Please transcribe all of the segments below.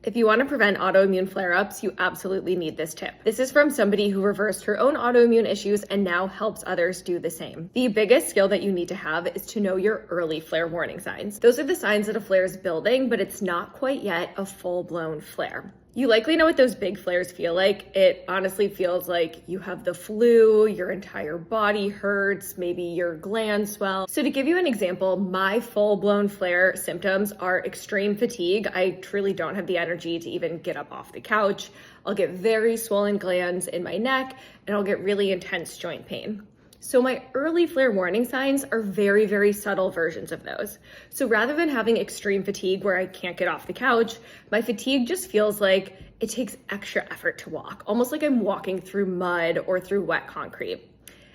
If you want to prevent autoimmune flare-ups, you absolutely need this tip. This is from somebody who reversed her own autoimmune issues and now helps others do the same. The biggest skill that you need to have is to know your early flare warning signs. Those are the signs that a flare is building, but it's not quite yet a full-blown flare. You likely know what those big flares feel like. It honestly feels like you have the flu, your entire body hurts, maybe your glands swell. So to give you an example, my full-blown flare symptoms are extreme fatigue. I truly don't have the energy to even get up off the couch. I'll get very swollen glands in my neck, and I'll get really intense joint pain. So my early flare warning signs are very, very subtle versions of those. So rather than having extreme fatigue where I can't get off the couch, my fatigue just feels like it takes extra effort to walk, almost like I'm walking through mud or through wet concrete.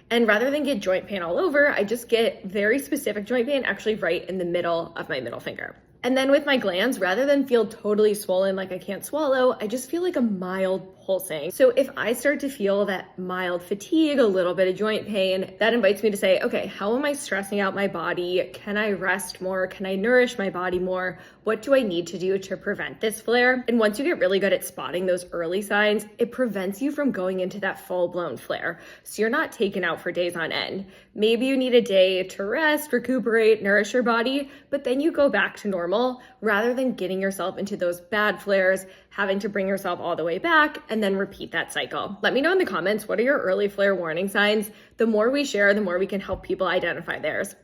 And rather than get joint pain all over, I just get very specific joint pain actually right in the middle of my middle finger. And then with my glands, rather than feel totally swollen like I can't swallow, I just feel like a mild pulsing. So if I start to feel that mild fatigue, a little bit of joint pain, that invites me to say, okay, how am I stressing out my body? Can I rest more? Can I nourish my body more? What do I need to do to prevent this flare? And once you get really good at spotting those early signs, it prevents you from going into that full-blown flare. So you're not taken out for days on end. Maybe you need a day to rest, recuperate, nourish your body, but then you go back to normal rather than getting yourself into those bad flares, having to bring yourself all the way back and then repeat that cycle. Let me know in the comments, what are your early flare warning signs? The more we share, the more we can help people identify theirs.